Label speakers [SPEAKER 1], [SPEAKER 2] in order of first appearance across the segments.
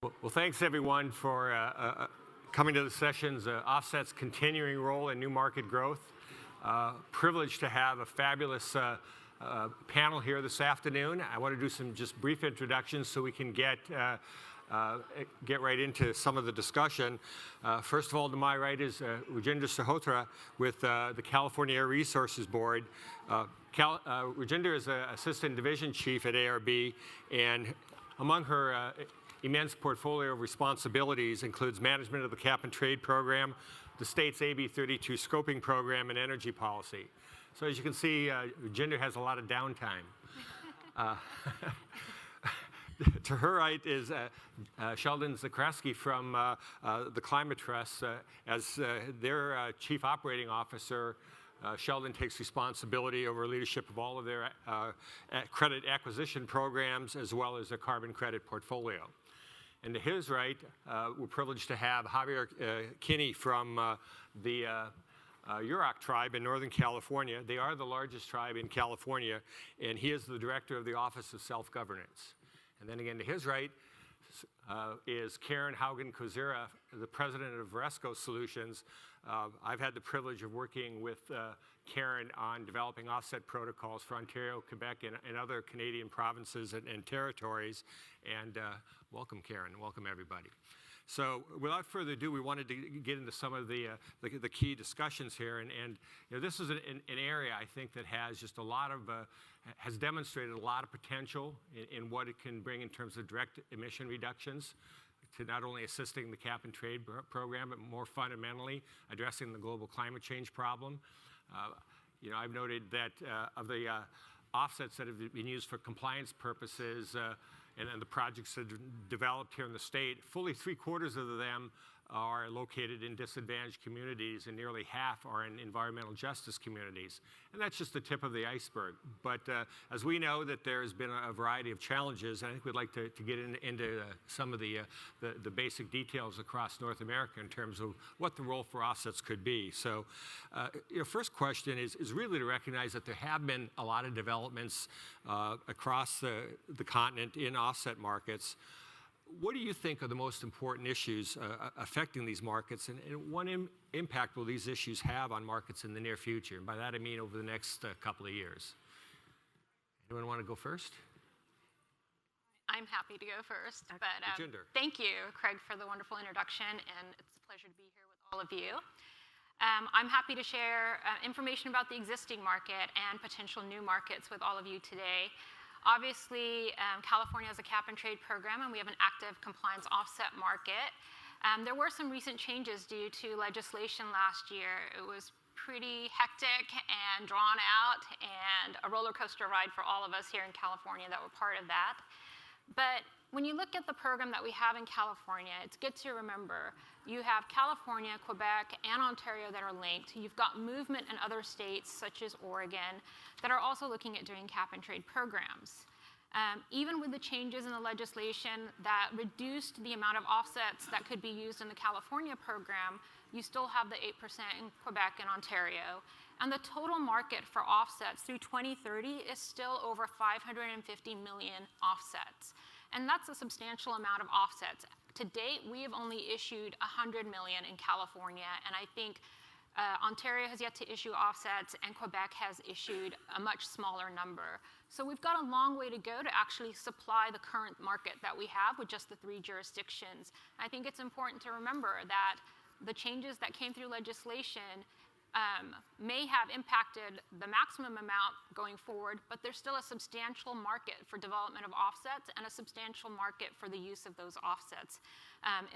[SPEAKER 1] Well, thanks everyone for coming to the session's Offset's Continuing Role in New Market Growth. Privileged to have a fabulous panel here this afternoon. I want to do some just brief introductions so we can get right into some of the discussion. First of all, to my right is Rajinder Sahota with the California Air Resources Board. Rajinder is an Assistant Division Chief at ARB, and among her immense portfolio of responsibilities includes management of the cap and trade program, the state's AB-398 scoping program, and energy policy. So as you can see, Rajinder has a lot of downtime. To her right is Sheldon Zakreski from the Climate Trust. As their Chief Operating Officer, Sheldon takes responsibility over leadership of all of their credit acquisition programs as well as their carbon credit portfolio. And to his right, we're privileged to have Javier Kinney from the Yurok tribe in Northern California. They are the largest tribe in California, and he is the director of the Office of Self-Governance. And then again to his right is Karen Haugen-Kozera, the president of Resco Solutions. I've had the privilege of working with Karen on developing offset protocols for Ontario, Quebec, and other Canadian provinces and territories. And welcome, Karen. Welcome, everybody. So without further ado, we wanted to get into some of the key discussions here. And you know, this is an area, I think, that has just a lot of, has demonstrated a lot of potential in what it can bring in terms of direct emission reductions, to not only assisting the cap and trade program, but more fundamentally addressing the global climate change problem. You know, I've noted that of the offsets that have been used for compliance purposes and the projects that are developed here in the state, fully 3/4 of them are located in disadvantaged communities, and nearly half are in environmental justice communities. And that's just the tip of the iceberg. But as we know that there's been a variety of challenges, I think we'd like to get into some of the basic details across North America in terms of what the role for offsets could be. So your first question is really to recognize that there have been a lot of developments across the continent in offset markets. What do you think are the most important issues affecting these markets, and what impact will these issues have on markets in the near future? And by that I mean over the next couple of years. Anyone want to go first?
[SPEAKER 2] I'm happy to go first. But thank you, Craig, for the wonderful introduction, and it's a pleasure to be here with all of you. I'm happy to share information about the existing market and potential new markets with all of you today. Obviously, California has a cap and trade program, and we have an active compliance offset market. There were some recent changes due to legislation last year. It was pretty hectic and drawn out, and a roller coaster ride for all of us here in California that were part of that. But when you look at the program that we have in California, it's good to remember you have California, Quebec, and Ontario that are linked. You've got movement in other states, such as Oregon, that are also looking at doing cap and trade programs. Even with the changes in the legislation that reduced the amount of offsets that could be used in the California program, you still have the 8% in Quebec and Ontario. And the total market for offsets through 2030 is still over 550 million offsets. And that's a substantial amount of offsets. To date, we have only issued 100 million in California, and I think Ontario has yet to issue offsets, and Quebec has issued a much smaller number. So we've got a long way to go to actually supply the current market that we have with just the 3 jurisdictions. I think it's important to remember that the changes that came through legislation may have impacted the maximum amount going forward, but there's still a substantial market for development of offsets and a substantial market for the use of those offsets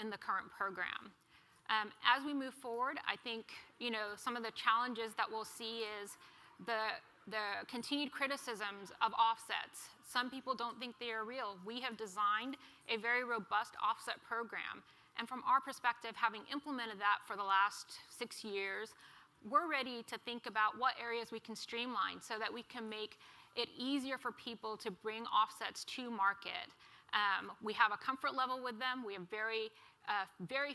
[SPEAKER 2] in the current program. As we move forward, I think some of the challenges that we'll see is the continued criticisms of offsets. Some people don't think they are real. We have designed a very robust offset program, and from our perspective, having implemented that for the last 6 years, we're ready to think about what areas we can streamline so that we can make it easier for people to bring offsets to market. We have a comfort level with them. We have very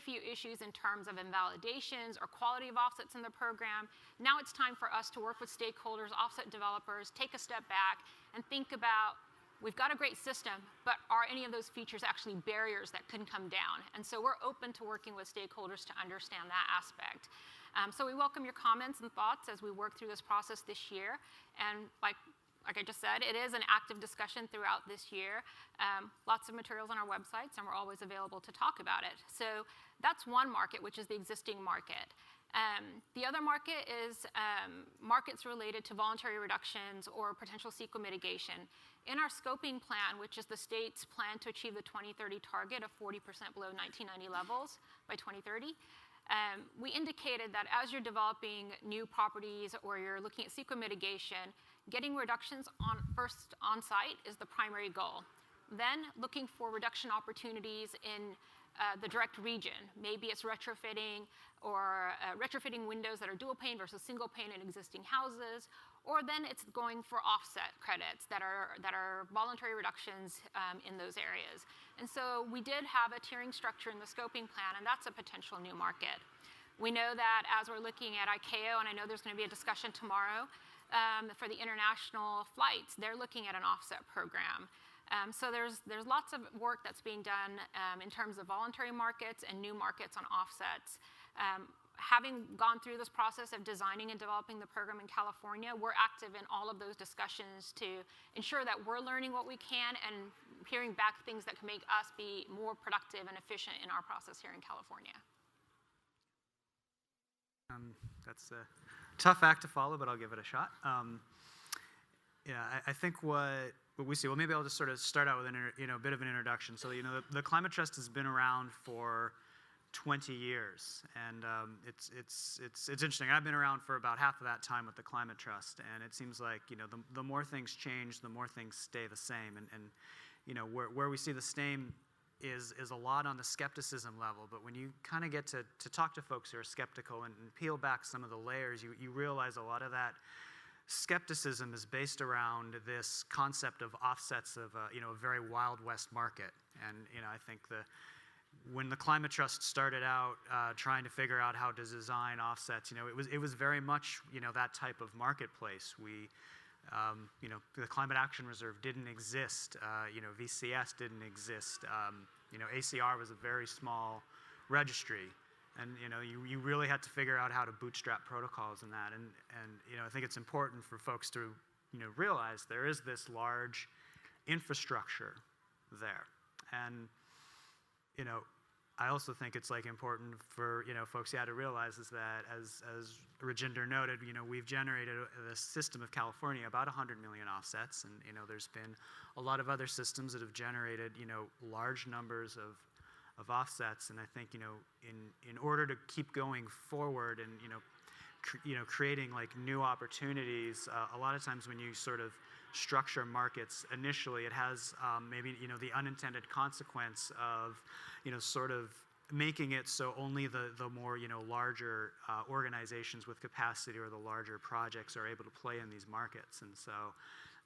[SPEAKER 2] few issues in terms of invalidations or quality of offsets in the program. Now it's time for us to work with stakeholders, offset developers, take a step back, and think about we've got a great system, but are any of those features actually barriers that can come down? And so we're open to working with stakeholders to understand that aspect. So we welcome your comments and thoughts as we work through this process this year. And like I just said, it is an active discussion throughout this year. Lots of materials on our websites, and we're always available to talk about it. So that's one market, which is the existing market. The other market is markets related to voluntary reductions or potential CEQA mitigation. In our scoping plan, which is the state's plan to achieve the 2030 target of 40% below 1990 levels by 2030, we indicated that as you're developing new properties or you're looking at CEQA mitigation, getting reductions first on site is the primary goal. Then looking for reduction opportunities in the direct region. Maybe it's retrofitting or retrofitting windows that are dual pane versus single pane in existing houses, or then it's going for offset credits that are voluntary reductions in those areas. And so we did have a tiering structure in the scoping plan, and that's a potential new market. We know that as we're looking at ICAO, and I know there's going to be a discussion tomorrow for the international flights, they're looking at an offset program. So there's lots of work that's being done in terms of voluntary markets and new markets on offsets. Having gone through this process of designing and developing the program in California, we're active in all of those discussions to ensure that we're learning what we can and hearing back things that can make us be more productive and efficient in our process here in California.
[SPEAKER 3] That's a tough act to follow, but I'll give it a shot. Yeah, I think what we see, well, maybe I'll just sort of start out with a bit of an introduction. So, the Climate Trust has been around for 20 years, and it's interesting. I've been around for about half of that time with the Climate Trust, and it seems like the more things change, the more things stay the same. And where we see the same is a lot on the skepticism level. But when you kind of get to talk to folks who are skeptical and peel back some of the layers, you realize a lot of that skepticism is based around this concept of offsets of a very Wild West market. And I think when the Climate Trust started out trying to figure out how to design offsets, it was very much that type of marketplace. The Climate Action Reserve didn't exist. VCS didn't exist. ACR was a very small registry. And you really had to figure out how to bootstrap protocols in that. And I think it's important for folks to realize there is this large infrastructure there. And I also think it's important for folks to realize is that as Rajinder noted, we've generated the system of California about 100 million offsets, and there's been a lot of other systems that have generated large numbers of offsets. And I think in order to keep going forward and creating new opportunities, a lot of times when you sort of structure markets initially, it has maybe the unintended consequence of sort of making it so only the more larger organizations with capacity or the larger projects are able to play in these markets. And so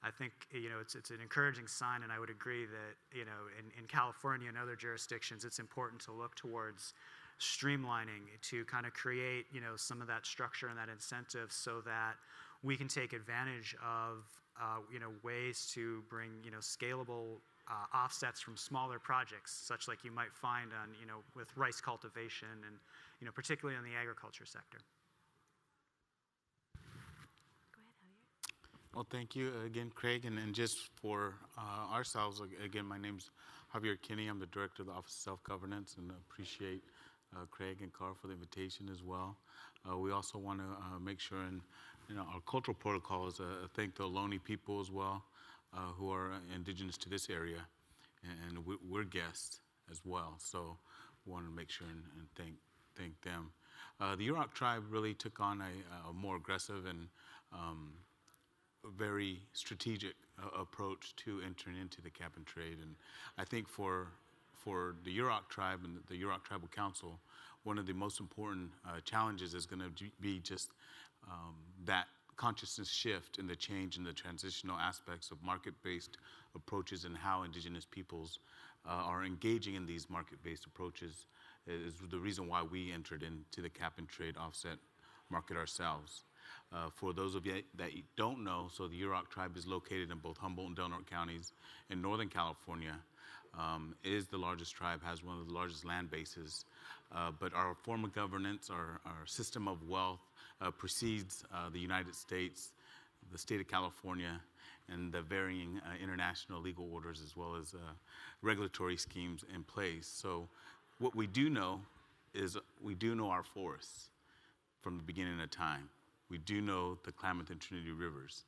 [SPEAKER 3] I think it's an encouraging sign, and I would agree that in California and other jurisdictions, it's important to look towards streamlining to kind of create some of that structure and that incentive so that we can take advantage of ways to bring scalable offsets from smaller projects, such like you might find on with rice cultivation and particularly in the agriculture sector.
[SPEAKER 4] Well, thank you again, Craig. And just for ourselves, again, my name's Javier Kinney. I'm the Director of the Office of Self-Governance, and appreciate Craig and Carl for the invitation as well. We also want to make sure in our cultural protocols, thank the Ohlone people as well, who are indigenous to this area, and we're guests as well. So we want to make sure and thank them. The Yurok tribe really took on a more aggressive and very strategic approach to entering into the cap and trade. And I think for the Yurok tribe and the Yurok Tribal Council, one of the most important challenges is going to be just that consciousness shift and the change in the transitional aspects of market-based approaches and how indigenous peoples are engaging in these market-based approaches is the reason why we entered into the cap and trade offset market ourselves. For those of you that don't know, so the Yurok tribe is located in both Humboldt and Del Norte counties in Northern California. Is the largest tribe, has one of the largest land bases. But our form of governance, our system of wealth precedes the United States, the state of California, and the varying international legal orders as well as regulatory schemes in place. So what we do know is we do know our forests from the beginning of time. We do know the Klamath and Trinity Rivers.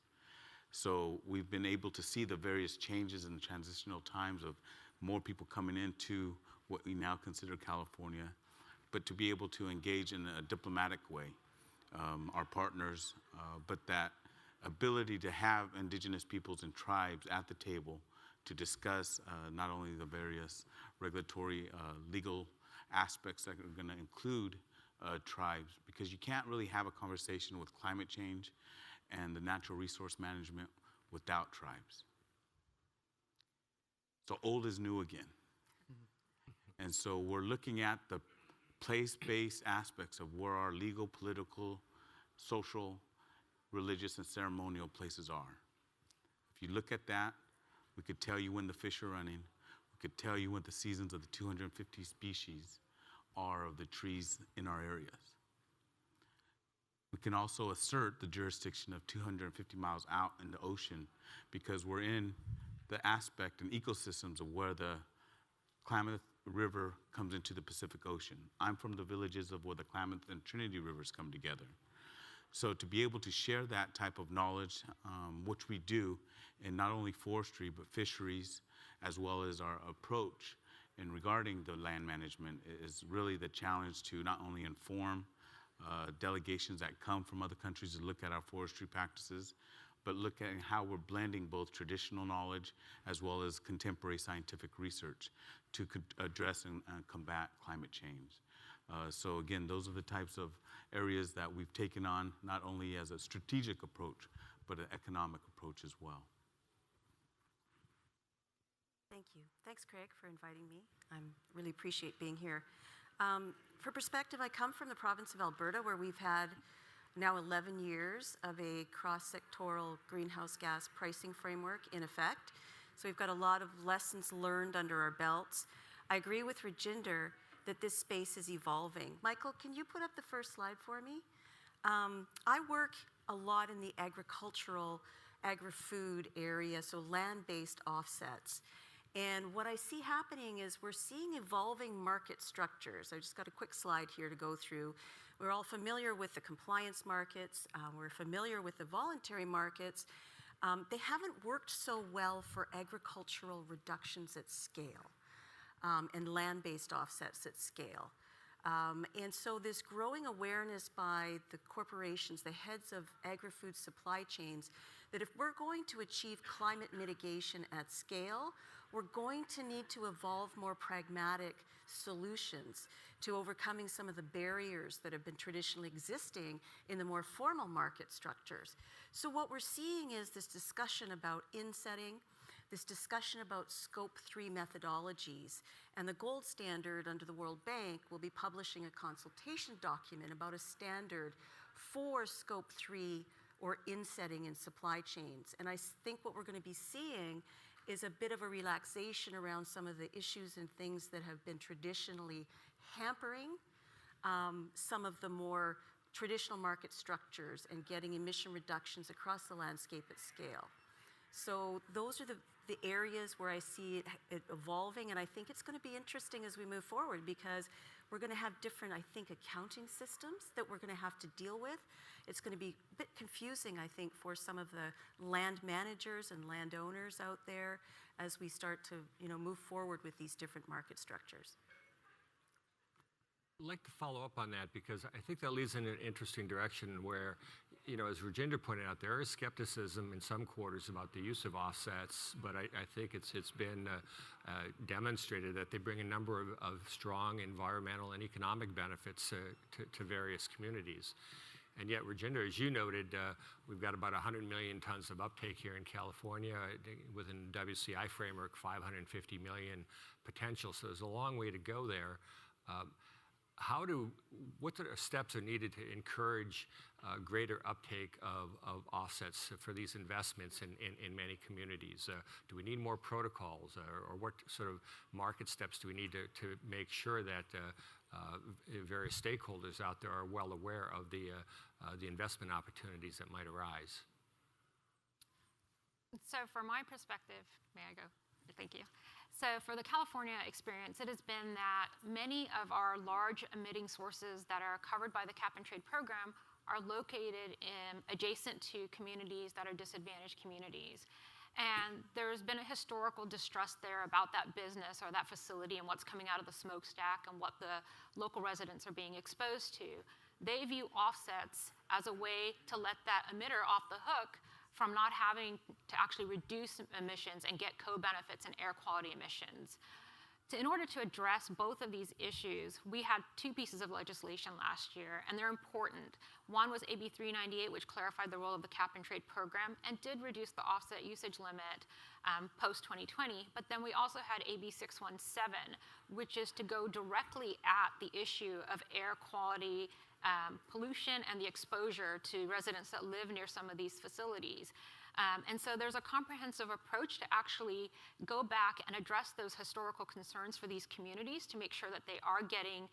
[SPEAKER 4] So we've been able to see the various changes in the transitional times of more people coming into what we now consider California, but to be able to engage in a diplomatic way, our partners, but that ability to have indigenous peoples and tribes at the table to discuss not only the various regulatory, legal aspects that are going to include tribes, because you can't really have a conversation with climate change and the natural resource management without tribes. So old is new again. And so we're looking at the place-based aspects of where our legal, political, social, religious, and ceremonial places are. If you look at that, we could tell you when the fish are running. We could tell you what the seasons of the 250 species are of the trees in our areas. We can also assert the jurisdiction of 250 miles out in the ocean because we're in the aspect and ecosystems of where the Klamath River comes into the Pacific Ocean. I'm from the villages of where the Klamath and Trinity Rivers come together. So to be able to share that type of knowledge, which we do in not only forestry, but fisheries, as well as our approach in regarding the land management, is really the challenge to not only inform delegations that come from other countries to look at our forestry practices, but look at how we're blending both traditional knowledge as well as contemporary scientific research to address and combat climate change. So again, those are the types of areas that we've taken on, not only as a strategic approach, but an economic approach as well.
[SPEAKER 5] Thank you. Thanks, Craig, for inviting me. I really appreciate being here. For perspective, I come from the province of Alberta, where we've had now 11 years of a cross-sectoral greenhouse gas pricing framework in effect. So we've got a lot of lessons learned under our belts. I agree with Rajinder that this space is evolving. Michael, can you put up the first slide for me? I work a lot in the agricultural, agri-food area, so land-based offsets. And what I see happening is we're seeing evolving market structures. I just got a quick slide here to go through. We're all familiar with the compliance markets. We're familiar with the voluntary markets. They haven't worked so well for agricultural reductions at scale and land-based offsets at scale. And so this growing awareness by the corporations, the heads of agri-food supply chains, that if we're going to achieve climate mitigation at scale, we're going to need to evolve more pragmatic solutions to overcoming some of the barriers that have been traditionally existing in the more formal market structures. So what we're seeing is this discussion about insetting, this discussion about Scope 3 methodologies, and the gold standard under the World Bank will be publishing a consultation document about a standard for Scope 3 or insetting in supply chains. And I think what we're going to be seeing is a bit of a relaxation around some of the issues and things that have been traditionally hampering some of the more traditional market structures and getting emission reductions across the landscape at scale. So those are the areas where I see it evolving, and I think it's going to be interesting as we move forward because we're going to have different, I think, accounting systems that we're going to have to deal with. It's going to be a bit confusing, I think, for some of the land managers and landowners out there as we start to, move forward with these different market structures.
[SPEAKER 1] I'd like to follow up on that because I think that leads in an interesting direction where, as Rajinder pointed out, there is skepticism in some quarters about the use of offsets, but I think it's been demonstrated that they bring a number of strong environmental and economic benefits to various communities. And yet, Rajinder, as you noted, we've got about 100 million tons of uptake here in California. Within WCI framework, 550 million potential. So there's a long way to go there. what sort of steps are needed to encourage greater uptake of offsets for these investments in many communities? Do we need more protocols, or what sort of market steps do we need to make sure that various stakeholders out there are well aware of the investment opportunities that might arise?
[SPEAKER 2] So from my perspective, may I go? Thank you. So for the California experience, it has been that many of our large emitting sources that are covered by the cap and trade program are located adjacent to communities that are disadvantaged communities. And there's been a historical distrust there about that business or that facility and what's coming out of the smokestack and what the local residents are being exposed to. They view offsets as a way to let that emitter off the hook from not having to actually reduce emissions and get co-benefits in air quality emissions. In order to address both of these issues, we had two pieces of legislation last year, and they're important. One was AB-398, which clarified the role of the cap and trade program and did reduce the offset usage limit post-2020. But then we also had AB-617, which is to go directly at the issue of air quality pollution and the exposure to residents that live near some of these facilities. And so there's a comprehensive approach to actually go back and address those historical concerns for these communities to make sure that they are getting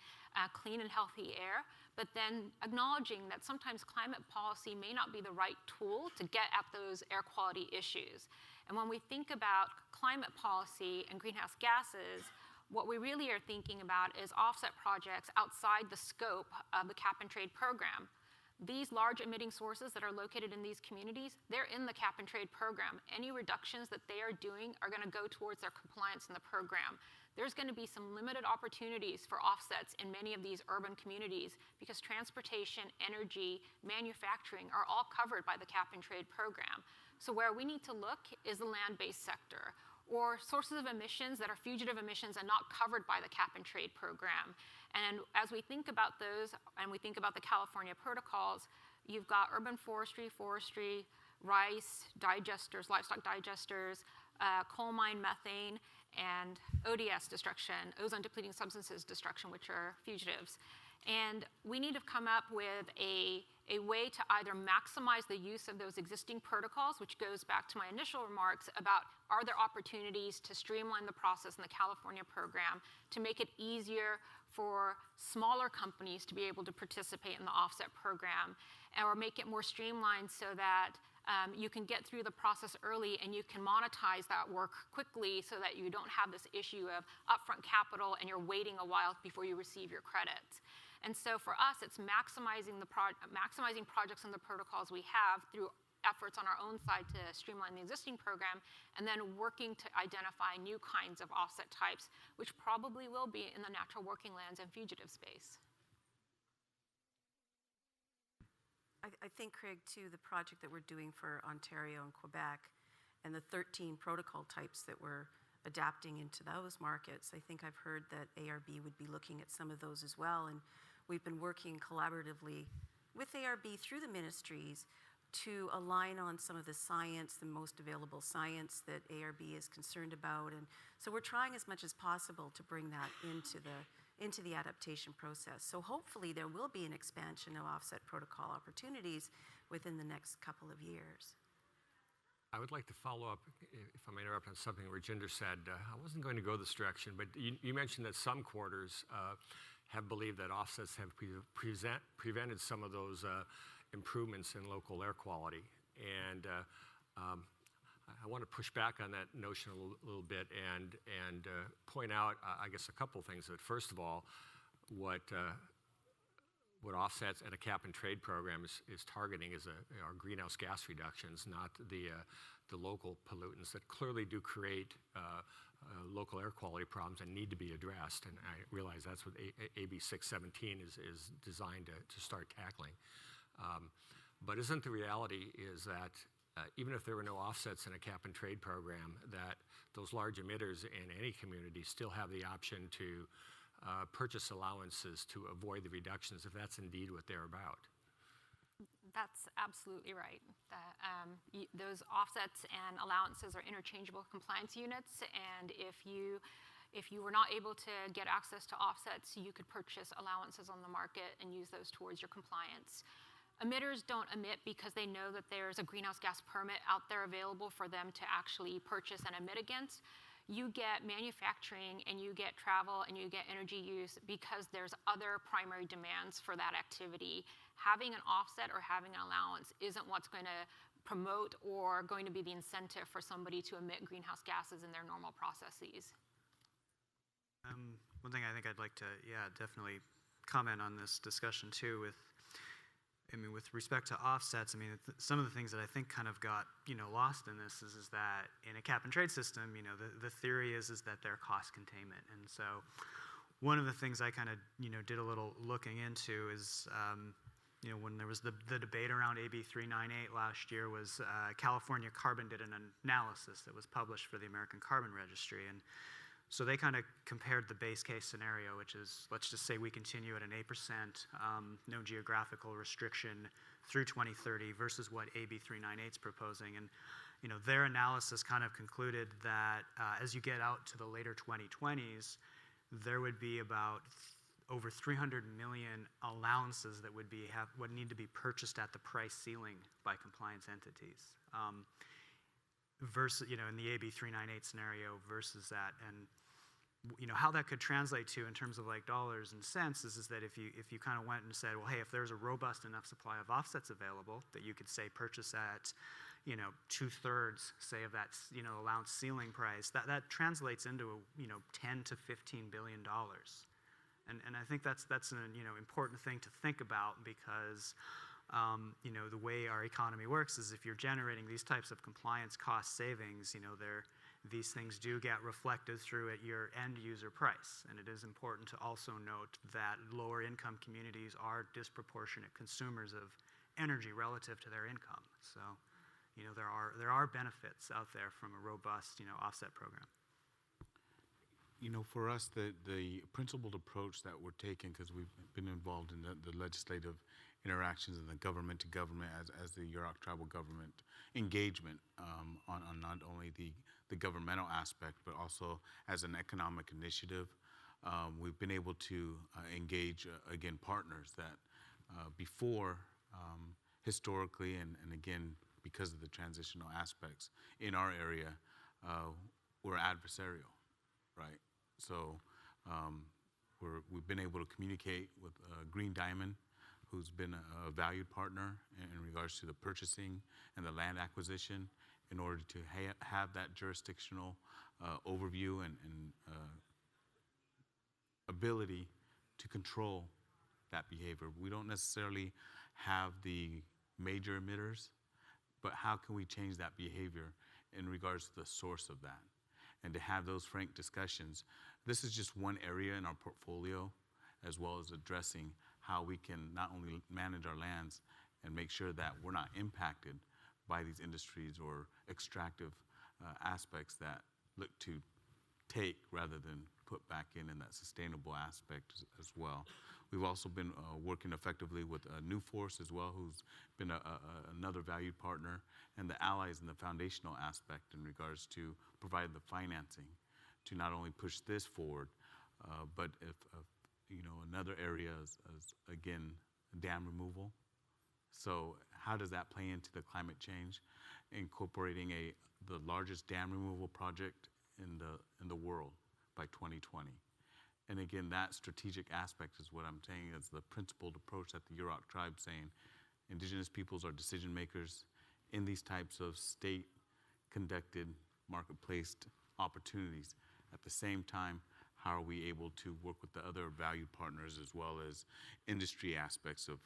[SPEAKER 2] clean and healthy air, but then acknowledging that sometimes climate policy may not be the right tool to get at those air quality issues. And when we think about climate policy and greenhouse gases, what we really are thinking about is offset projects outside the scope of the cap and trade program. These large emitting sources that are located in these communities, they're in the cap and trade program. Any reductions that they are doing are going to go towards their compliance in the program. There's going to be some limited opportunities for offsets in many of these urban communities because transportation, energy, manufacturing are all covered by the cap and trade program. So where we need to look is the land-based sector, or sources of emissions that are fugitive emissions and not covered by the cap and trade program. And as we think about those, and we think about the California protocols, you've got urban forestry, rice, digesters, livestock digesters, coal mine methane, and ODS destruction, ozone depleting substances destruction, which are fugitives. And we need to come up with a way to either maximize the use of those existing protocols, which goes back to my initial remarks about are there opportunities to streamline the process in the California program to make it easier for smaller companies to be able to participate in the offset program, or make it more streamlined so that you can get through the process early and you can monetize that work quickly so that you don't have this issue of upfront capital and you're waiting a while before you receive your credits. And so for us, it's maximizing projects and the protocols we have through efforts on our own side to streamline the existing program, and then working to identify new kinds of offset types, which probably will be in the natural working lands and fugitive space.
[SPEAKER 5] I think, Craig, too, the project that we're doing for Ontario and Quebec and the 13 protocol types that we're adapting into those markets, I think I've heard that ARB would be looking at some of those as well. And we've been working collaboratively with ARB through the ministries to align on some of the science, the most available science that ARB is concerned about. And so we're trying as much as possible to bring that into the adaptation process. So hopefully there will be an expansion of offset protocol opportunities within the next couple of years.
[SPEAKER 1] I would like to follow up, if I may interrupt, on something Rajinder said. I wasn't going to go this direction, but you mentioned that some quarters have believed that offsets have prevented some of those improvements in local air quality. And I want to push back on that notion a little bit and point out, I guess, a couple things. That first of all, what offsets and a cap and trade program is targeting is our greenhouse gas reductions, not the local pollutants that clearly do create local air quality problems and need to be addressed. And I realize that's what AB 617 is designed to start tackling. But isn't the reality is that even if there were no offsets in a cap and trade program, that those large emitters in any community still have the option to purchase allowances to avoid the reductions if that's indeed what they're about?
[SPEAKER 2] That's absolutely right. Those offsets and allowances are interchangeable compliance units, and if you If you were not able to get access to offsets, you could purchase allowances on the market and use those towards your compliance. Emitters don't emit because they know that there's a greenhouse gas permit out there available for them to actually purchase and emit against. You get manufacturing and you get travel and you get energy use because there's other primary demands for that activity. Having an offset or having an allowance isn't what's going to promote or going to be the incentive for somebody to emit greenhouse gases in their normal processes.
[SPEAKER 3] One thing I think I'd like to, definitely comment on this discussion too with respect to offsets, some of the things that I think kind of got, lost in this is that in a cap and trade system, the theory is that they're cost containment. And so one of the things I kind of, did a little looking into is, when there was the debate around AB-398 last year was California Carbon did an analysis that was published for the American Carbon Registry. And so they kind of compared the base case scenario, which is, let's just say we continue at an 8%, no geographical restriction through 2030 versus what AB-398 is proposing. And their analysis kind of concluded that as you get out to the later 2020s, there would be about over 300 million allowances that would need to be purchased at the price ceiling by compliance entities. Versus, in the AB-398 scenario versus that. And, how that could translate to in terms of like dollars and cents is that if you kind of went and said, well, hey, if there's a robust enough supply of offsets available that you could say purchase at, 2/3, say, of that, allowance ceiling price, that translates into, $10 to $15 billion. And I think that's an, important thing to think about because, the way our economy works is if you're generating these types of compliance cost savings, these things do get reflected through at your end user price. And it is important to also note that lower income communities are disproportionate consumers of energy relative to their income. So, there are benefits out there from a robust, offset program.
[SPEAKER 4] For us, the principled approach that we're taking, because we've been involved in the legislative interactions and the government to government as the Yurok tribal government engagement on not only the governmental aspect, but also as an economic initiative. We've been able to engage, again, partners that before, historically, and again, because of the transitional aspects in our area, we're adversarial, right? So we've been able to communicate with Green Diamond, who's been a valued partner in regards to the purchasing and the land acquisition in order to have that jurisdictional overview and ability to control that behavior. We don't necessarily have the major emitters, but how can we change that behavior in regards to the source of that? And to have those frank discussions. This is just one area in our portfolio, as well as addressing how we can not only manage our lands and make sure that we're not impacted by these industries or extractive aspects that look to take rather than put back in that sustainable aspect as well. We've also been working effectively with New Force as well, who's been another valued partner, and the allies in the foundational aspect in regards to provide the financing to not only push this forward, but if another area is again dam removal. So how does that play into the climate change? Incorporating the largest dam removal project in the world by 2020. And again, that strategic aspect is what I'm saying is the principled approach that the Yurok tribe saying indigenous peoples are decision makers in these types of state-conducted, market-placed opportunities. At the same time, how are we able to work with the other valued partners as well as industry aspects of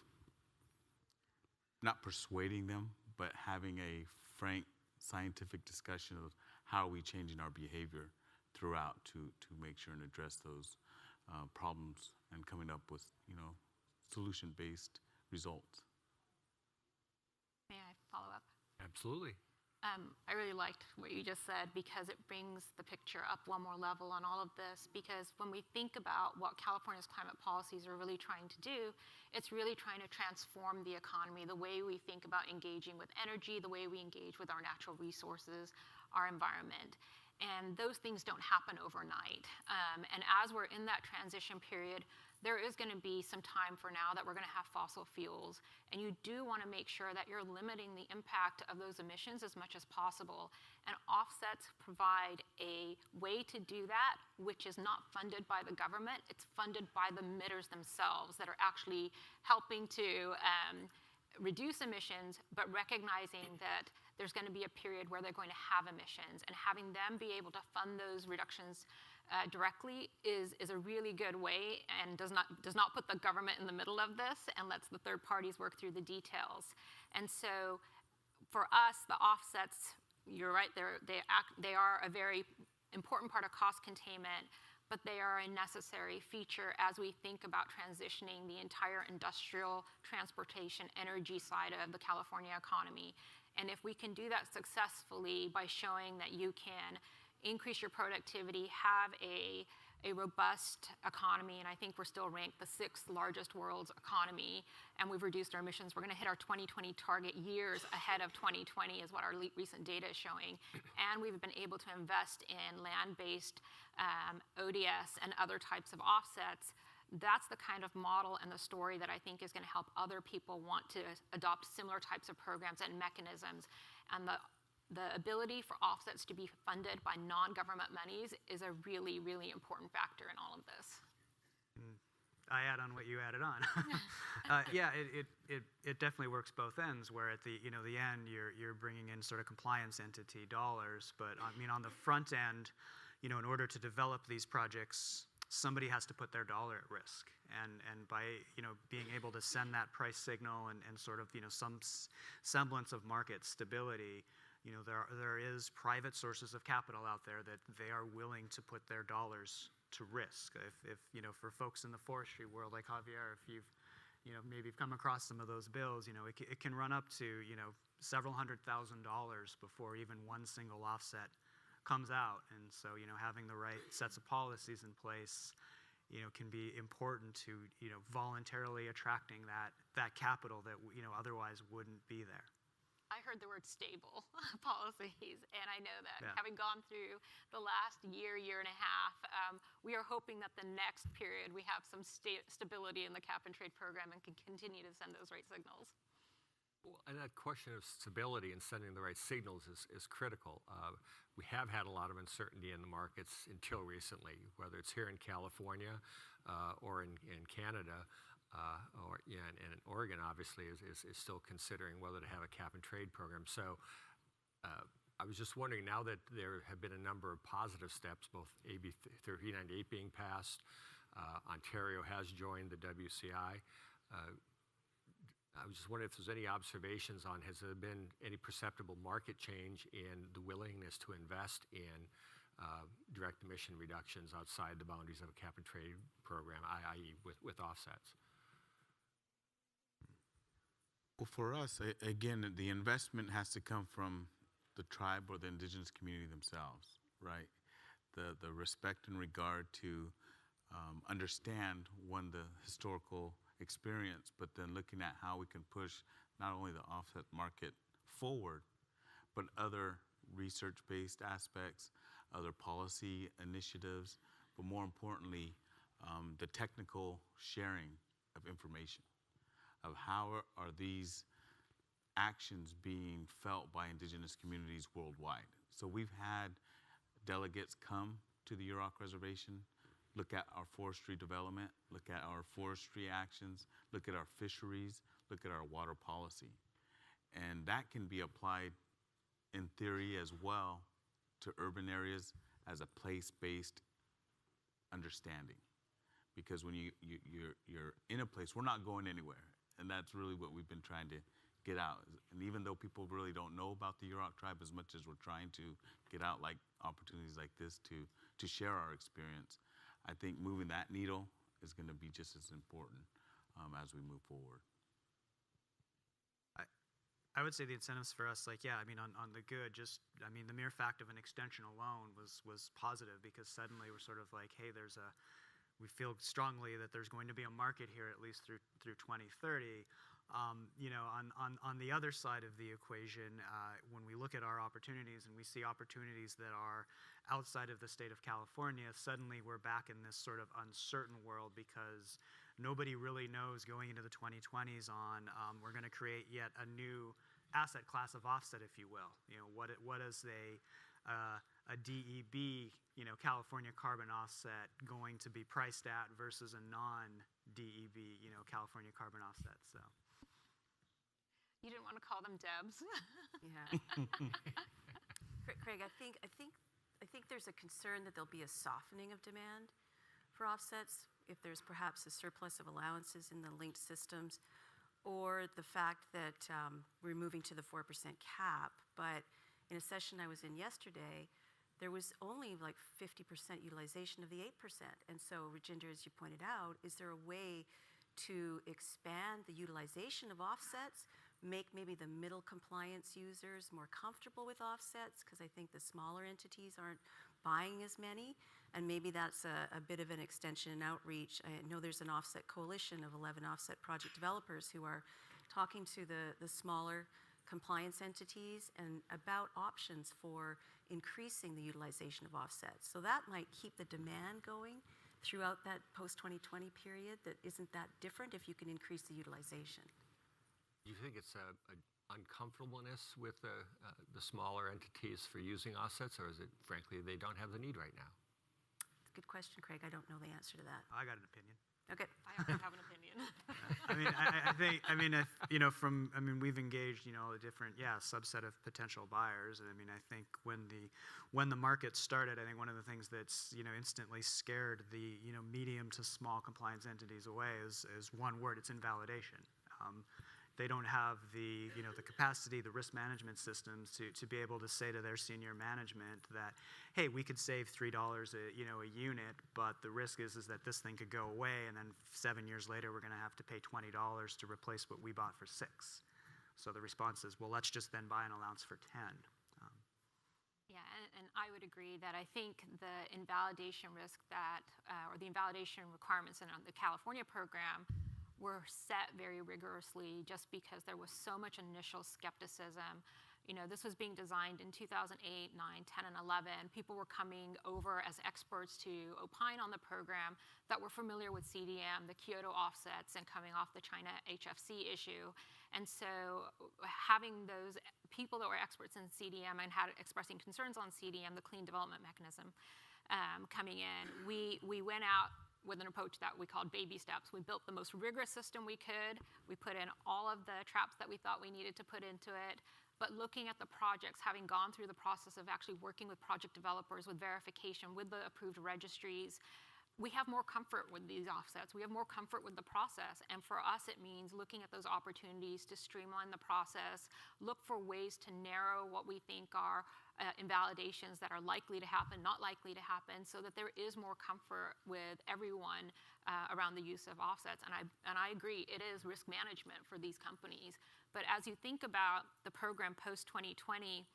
[SPEAKER 4] not persuading them, but having a frank scientific discussion of how are we changing our behavior throughout to make sure and address those problems and coming up with solution-based results.
[SPEAKER 2] May I follow up?
[SPEAKER 1] Absolutely.
[SPEAKER 2] I really liked what you just said because it brings the picture up one more level on all of this, because when we think about what California's climate policies are really trying to do, it's really trying to transform the economy, the way we think about engaging with energy, the way we engage with our natural resources, our environment. And those things don't happen overnight. And as we're in that transition period, there is going to be some time for now that we're going to have fossil fuels. And you do want to make sure that you're limiting the impact of those emissions as much as possible. And offsets provide a way to do that, which is not funded by the government. It's funded by the emitters themselves that are actually helping to reduce emissions, but recognizing that there's going to be a period where they're going to have emissions, and having them be able to fund those reductions directly is a really good way, and does not put the government in the middle of this and lets the third parties work through the details. And so for us, the offsets, you're right, they are a very important part of cost containment, but they are a necessary feature as we think about transitioning the entire industrial, transportation, energy side of the California economy. And if we can do that successfully by showing that you can increase your productivity, have a robust economy, and I think we're still ranked the 6th largest world's economy, and we've reduced our emissions. We're going to hit our 2020 target years ahead of 2020 is what our recent data is showing. And we've been able to invest in land-based ODS and other types of offsets. That's the kind of model and the story that I think is going to help other people want to adopt similar types of programs and mechanisms. And the ability for offsets to be funded by non-government monies is a really, really important factor in all of this.
[SPEAKER 3] I add on what you added on. Yeah, it definitely works both ends, where at the end you're bringing in sort of compliance entity dollars, but I mean on the front end, in order to develop these projects, somebody has to put their dollar at risk, and by being able to send that price signal and sort of some semblance of market stability, there is private sources of capital out there that they are willing to put their dollars to risk. If for folks in the forestry world like Javier, if you've maybe come across some of those bills, it can run up to several $100,000 before even one single offset comes out. And so having the right sets of policies in place can be important to voluntarily attracting that capital that otherwise wouldn't be there.
[SPEAKER 2] I heard the word stable policies, and I know that having gone through the last year and a half, we are hoping that the next period we have some stability in the cap and trade program and can continue to send those right signals.
[SPEAKER 1] Well, and that question of stability and sending the right signals is critical. We have had a lot of uncertainty in the markets until recently, whether it's here in California or in Canada. And Oregon obviously is still considering whether to have a cap and trade program. So I was just wondering, now that there have been a number of positive steps, both AB-398 being passed, Ontario has joined the WCI. I was just wondering if there's any observations on, has there been any perceptible market change in the willingness to invest in direct emission reductions outside the boundaries of a cap and trade program, i.e. with offsets?
[SPEAKER 4] Well, for us, again, the investment has to come from the tribe or the indigenous community themselves, right? The respect and regard to understand, one, the historical experience, but then looking at how we can push not only the offset market forward, but other research-based aspects, other policy initiatives, but more importantly, the technical sharing of information, of how are these actions being felt by indigenous communities worldwide. So we've had delegates come to the Yurok Reservation, look at our forestry development, look at our forestry actions, look at our fisheries, look at our water policy. And that can be applied in theory as well to urban areas as a place-based understanding. Because when you're in a place, we're not going anywhere. And that's really what we've been trying to get out. And even though people really don't know about the Yurok tribe as much as we're trying to get out like opportunities like this to share our experience, I think moving that needle is going to be just as important as we move forward.
[SPEAKER 3] I would say the incentives for us, on the good, the mere fact of an extension alone was positive, because suddenly we're sort of like, hey, we feel strongly that there's going to be a market here at least through 2030. You know, on the other side of the equation, when we look at our opportunities and we see opportunities that are outside of the state of California, suddenly we're back in this sort of uncertain world because nobody really knows going into the 2020s on we're going to create yet a new asset class of offset, if you will. You know, what is a DEB, you know, California carbon offset going to be priced at versus a non-DEB, you know, California carbon offset. So.
[SPEAKER 2] You didn't want to call them DEBs.
[SPEAKER 5] Yeah. Craig, I think there's a concern that there'll be a softening of demand for offsets if there's perhaps a surplus of allowances in the linked systems, or the fact that we're moving to the 4% cap. But in a session I was in yesterday, there was only like 50% utilization of the 8%. And so, Rajinder, as you pointed out, is there a way to expand the utilization of offsets, make maybe the middle compliance users more comfortable with offsets, because I think the smaller entities aren't buying as many, and maybe that's a bit of an extension and outreach. I know there's an offset coalition of 11 offset project developers who are talking to the smaller compliance entities and about options for increasing the utilization of offsets. So that might keep the demand going throughout that post-2020 period that isn't that different if you can increase the utilization.
[SPEAKER 1] Do you think it's an uncomfortableness with the smaller entities for using offsets, or is it, frankly, they don't have the need right now?
[SPEAKER 5] It's a good question, Craig. I don't know the answer to that.
[SPEAKER 3] I got an opinion.
[SPEAKER 5] Okay.
[SPEAKER 2] I also have an opinion.
[SPEAKER 3] I mean, I think, I mean, if, you know, we've engaged, you know, a different, subset of potential buyers. And I mean, I think when the market started, I think one of the things that's, you know, instantly scared the, you know, medium to small compliance entities away is one word: it's invalidation. They don't have the, you know, the capacity, the risk management systems to be able to say to their senior management that, hey, we could save $3 a unit, but the risk is that this thing could go away, and then 7 years later we're going to have to pay $20 to replace what we bought for $6. So the response is, well, let's just then buy an allowance for 10.
[SPEAKER 2] Yeah, and I would agree that I think the invalidation risk that, or the invalidation requirements in the California program were set very rigorously just because there was so much initial skepticism. You know, this was being designed in 2008, 9, 10, and 11. People were coming over as experts to opine on the program that were familiar with CDM, the Kyoto offsets, and coming off the China HFC issue. And so having those people that were experts in CDM and had expressing concerns on CDM, the clean development mechanism, coming in, we went out with an approach that we called baby steps. We built the most rigorous system we could. We put in all of the traps that we thought we needed to put into it. But looking at the projects, having gone through the process of actually working with project developers, with verification, with the approved registries, we have more comfort with these offsets. We have more comfort with the process. And for us, it means looking at those opportunities to streamline the process, look for ways to narrow what we think are invalidations that are likely to happen, not likely to happen, so that there is more comfort with everyone around the use of offsets. And I agree, it is risk management for these companies. But as you think about the program post-2020,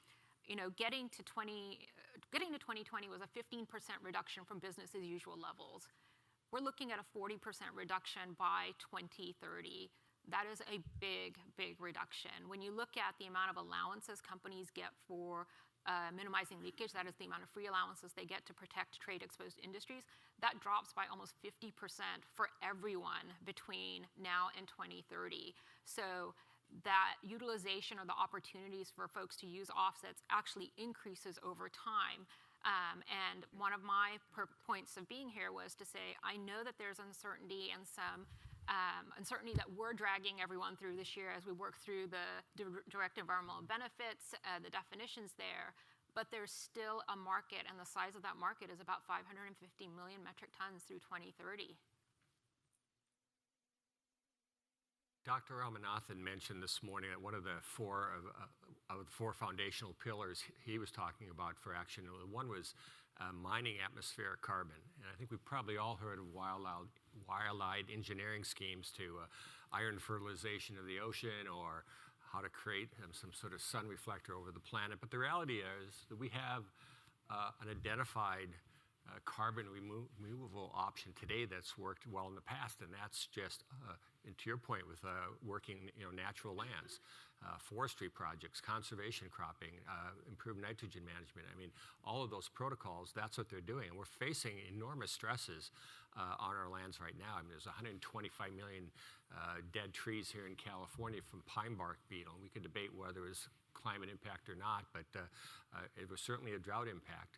[SPEAKER 2] you know, getting to 2020 was a 15% reduction from business as usual levels. We're looking at a 40% reduction by 2030. That is a big, big reduction. When you look at the amount of allowances companies get for minimizing leakage, that is the amount of free allowances they get to protect trade-exposed industries, that drops by almost 50% for everyone between now and 2030. So that utilization or the opportunities for folks to use offsets actually increases over time. And one of my points of being here was to say, I know that there's uncertainty and some uncertainty that we're dragging everyone through this year as we work through the direct environmental benefits, the definitions there, but there's still a market, and the size of that market is about 550 million metric tons through 2030.
[SPEAKER 1] Dr. Ramanathan mentioned this morning that one of the four foundational pillars he was talking about for action, one was mining atmospheric carbon. And I think we've probably all heard of wire-eyed engineering schemes to iron fertilization of the ocean, or how to create some sort of sun reflector over the planet. But the reality is that we have an identified carbon removal option today that's worked well in the past, and that's just, and to your point, with working natural lands, forestry projects, conservation cropping, improved nitrogen management. I mean, all of those protocols, that's what they're doing. And we're facing enormous stresses on our lands right now. I mean, there's 125 million dead trees here in California from pine bark beetle. We could debate whether it was climate impact or not, but it was certainly a drought impact.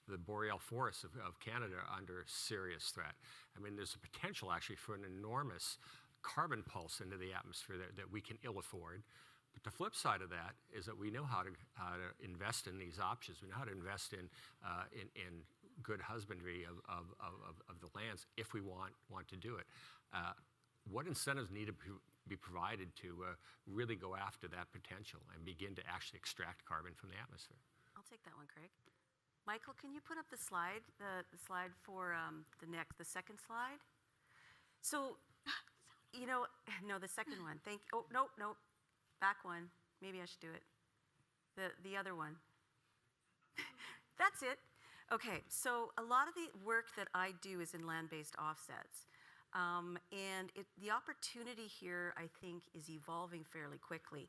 [SPEAKER 1] The boreal forests of Canada are under serious threat. I mean, there's a potential actually for an enormous carbon pulse into the atmosphere that we can ill afford. But the flip side of that is that we know how to invest in these options. We know how to invest in good husbandry of the lands if we want to do it. What incentives need to be provided to really go after that potential and begin to actually extract carbon from the atmosphere?
[SPEAKER 5] I'll take that one, Craig. Michael, can you put up the slide, the slide for the second slide? So, no, the second one. No, back one. Maybe I should do it. The other one. That's it. Okay, so a lot of the work that I do is in land-based offsets. And the opportunity here, I think, is evolving fairly quickly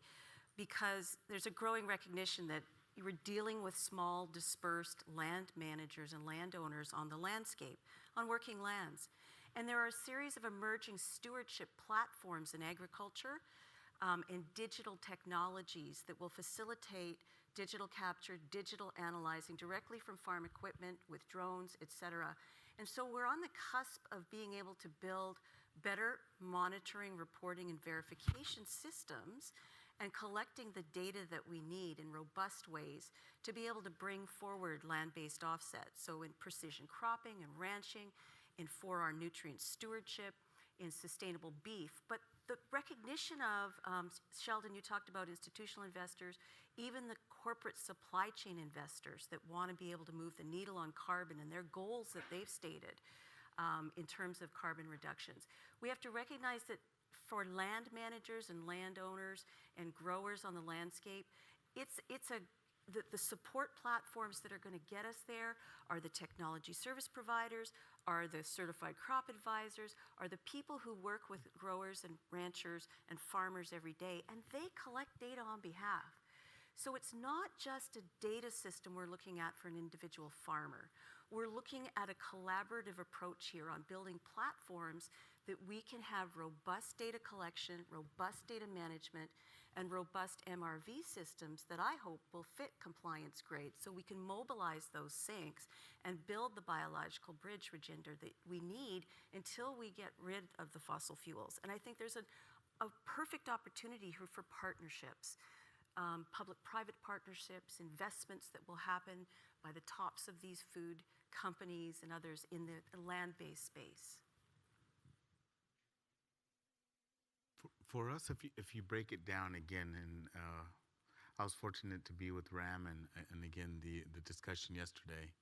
[SPEAKER 5] because there's a growing recognition that we're dealing with small, dispersed land managers and landowners on the landscape, on working lands. And there are a series of emerging stewardship platforms in agriculture and digital technologies that will facilitate digital capture, digital analyzing directly from farm equipment with drones, et cetera. And so we're on the cusp of being able to build better monitoring, reporting, and verification systems and collecting the data that we need in robust ways to be able to bring forward land-based offsets. So in precision cropping and ranching, in 4R nutrient stewardship, in sustainable beef. But the recognition of, Sheldon, you talked about institutional investors, even the corporate supply chain investors that want to be able to move the needle on carbon and their goals that they've stated in terms of carbon reductions. We have to recognize that for land managers and landowners and growers on the landscape, the support platforms that are going to get us there are the technology service providers, are the certified crop advisors, are the people who work with growers and ranchers and farmers every day, and they collect data on behalf. So it's not just a data system we're looking at for an individual farmer. We're looking at a collaborative approach here on building platforms that we can have robust data collection, robust data management, and robust MRV systems that I hope will fit compliance grades so we can mobilize those sinks and build the biological bridge, Rajinder, that we need until we get rid of the fossil fuels. And I think there's a perfect opportunity here for partnerships, public-private partnerships, investments that will happen by the tops of these food companies and others in the land-based space.
[SPEAKER 4] For us, if you break it down again, and I was fortunate to be with RAM and again the discussion yesterday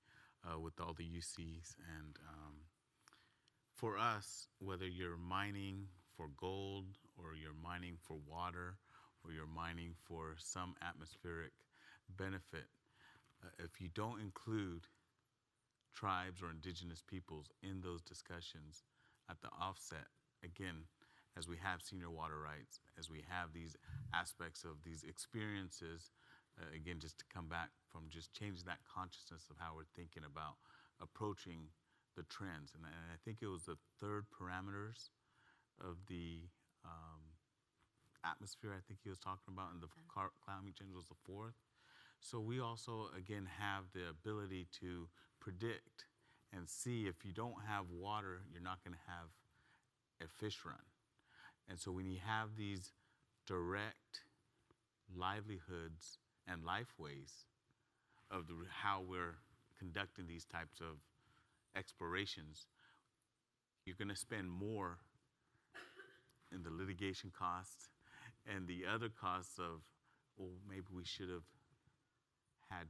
[SPEAKER 4] with all the UCs, and for us, whether you're mining for gold or you're mining for water or you're mining for some atmospheric benefit, if you don't include tribes or indigenous peoples in those discussions at the offset, again, as we have senior water rights, as we have these aspects of these experiences, again, just to come back from just changing that consciousness of how we're thinking about approaching the trends. And I think it was the third parameters of the atmosphere I think he was talking about, and the climate change was the fourth. So we also, again, have the ability to predict and see if you don't have water, you're not going to have a fish run. And so when you have these direct livelihoods and lifeways of how we're conducting these types of explorations, you're going to spend more in the litigation costs and the other costs of, well, maybe we should have had